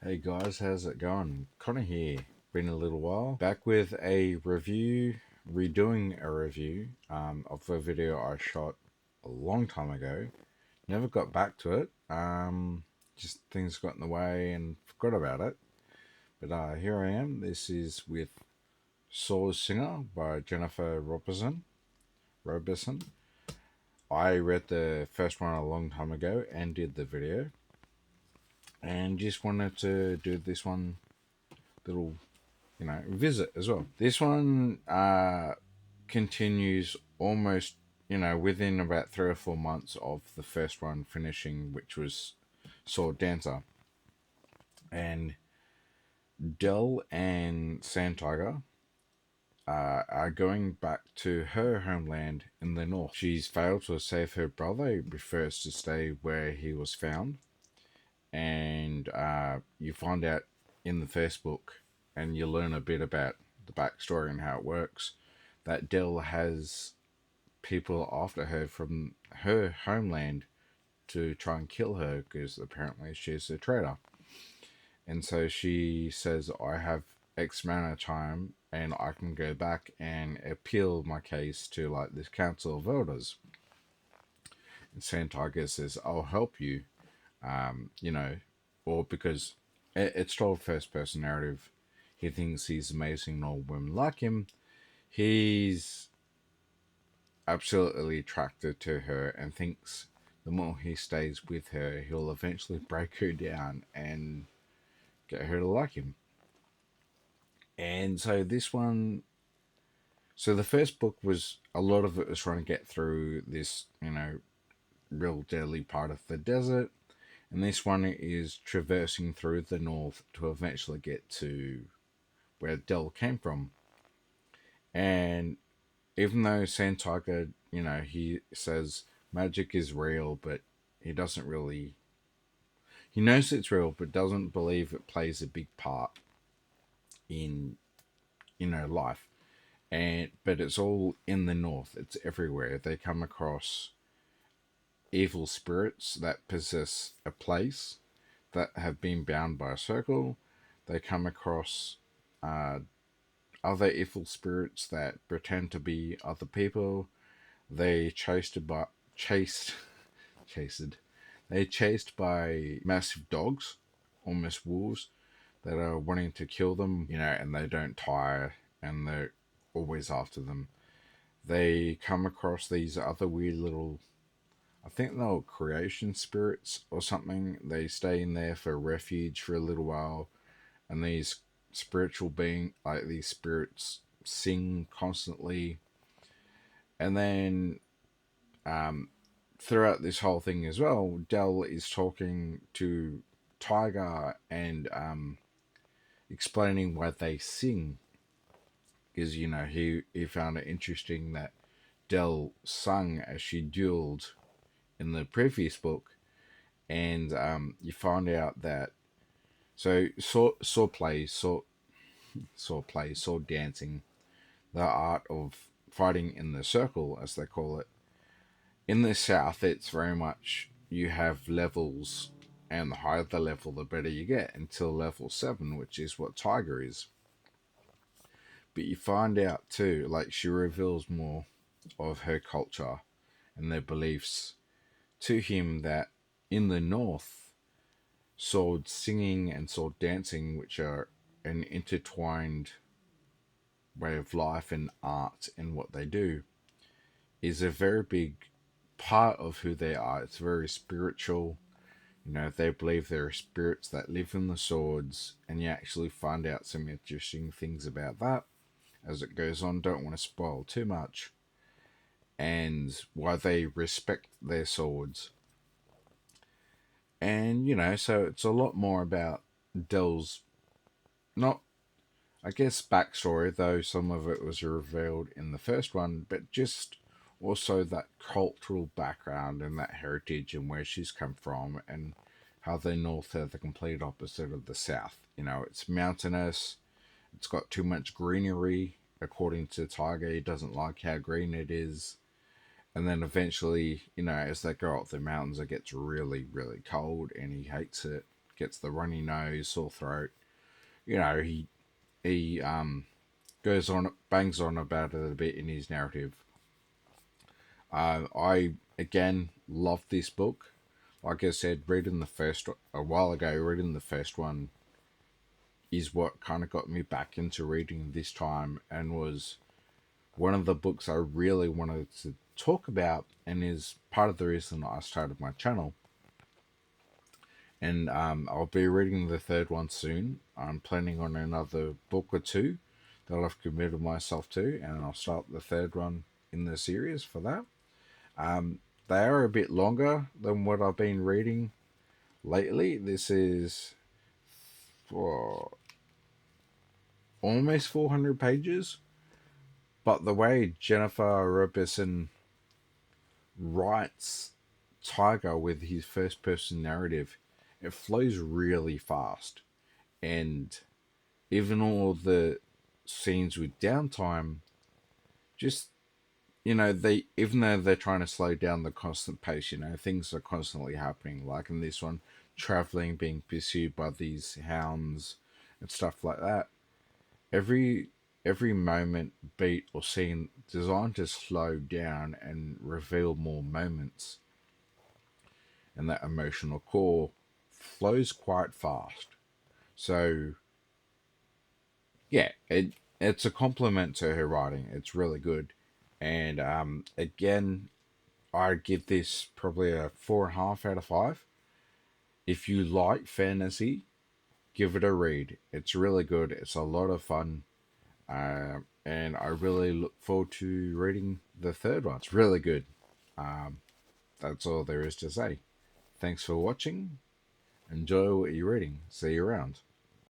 Hey guys, how's it going? Connor here. Been a little while. Back with a review, redoing a review of a video I shot a long time ago. Never got back to it. Just things got in the way and forgot about it. But here I am. This is with Soul Singer by Jennifer Roberson. Roberson. I read the first one a long time ago and did the video. And just wanted to do this one little visit as well. This one continues almost, within about 3 or 4 months of the first one finishing, which was Sword Dancer. And Dell and Sand Tiger are going back to her homeland in the north. She's failed to save her brother. He prefers to stay where he was found. And you find out in the first book, and you learn a bit about the backstory and how it works, that Dell has people after her from her homeland to try and kill her because apparently she's a traitor. And so she says, I have X amount of time and I can go back and appeal my case to like this Council of Elders. And Santiago says, I'll help you, or because it's told first person narrative. He thinks he's amazing and all women like him. He's absolutely attracted to her and thinks the more he stays with her, he'll eventually break her down and get her to like him. And so the first book was, a lot of it was trying to get through this, real deadly part of the desert. And this one is traversing through the north to eventually get to where Dell came from. And even though Santiago, he says magic is real, but he doesn't really. He knows it's real, but doesn't believe it plays a big part in, life. But it's all in the north. It's everywhere. They come across evil spirits that possess a place that have been bound by a circle. They come across other evil spirits that pretend to be other people. They chased by massive dogs, almost wolves, that are wanting to kill them, and they don't tire, and they're always after them. They come across these other weird little, I think they're creation spirits or something. They stay in there for refuge for a little while, and these these spirits sing constantly. And then throughout this whole thing as well, Dell is talking to Tiger and explaining why they sing. Because, he found it interesting that Dell sung as she dueled in the previous book. And you find out that sword dancing, the art of fighting in the circle, as they call it. In the South, it's very much you have levels, and the higher the level, the better you get, until level 7, which is what Tiger is. But you find out too, like she reveals more of her culture and their beliefs to him, that in the North, sword singing and sword dancing, which are an intertwined way of life and art and what they do, is a very big part of who they are. It's very spiritual. They believe there are spirits that live in the swords, and you actually find out some interesting things about that as it goes on. Don't want to spoil too much. And why they respect their swords. And, so it's a lot more about Dell's, not, I guess, backstory, though some of it was revealed in the first one, but just also that cultural background and that heritage and where she's come from, and how the North are the complete opposite of the South. It's mountainous, it's got too much greenery. According to Tiger, he doesn't like how green it is. And then eventually, as they go up the mountains, it gets really, really cold, and he hates it. gets the runny nose, sore throat. You know, he goes on, bangs on about it a bit in his narrative. I again love this book. Like I said, reading the first a while ago, reading the first one is what kind of got me back into reading this time, and was one of the books I really wanted to talk about, and is part of the reason I started my channel. And I'll be reading the third one soon. I'm planning on another book or two that I've committed myself to, and I'll start the third one in the series for that. Um, they are a bit longer than what I've been reading lately. This is for almost 400 pages, but the way Jennifer Roberson writes Tiger with his first person narrative, it flows really fast. And even all the scenes with downtime, just, they, even though they're trying to slow down the constant pace, things are constantly happening. Like in this one, traveling, being pursued by these hounds and stuff like that. Every every moment, beat, or scene designed to slow down and reveal more moments, and that emotional core flows quite fast. So yeah, it's a compliment to her writing. It's really good, and again, I'd give this probably a 4.5 out of 5. If you like fantasy, give it a read. It's really good. It's a lot of fun, and I really look forward to reading the third one. It's really good. Um, that's all there is to say. Thanks for watching. Enjoy what you're reading. See you around.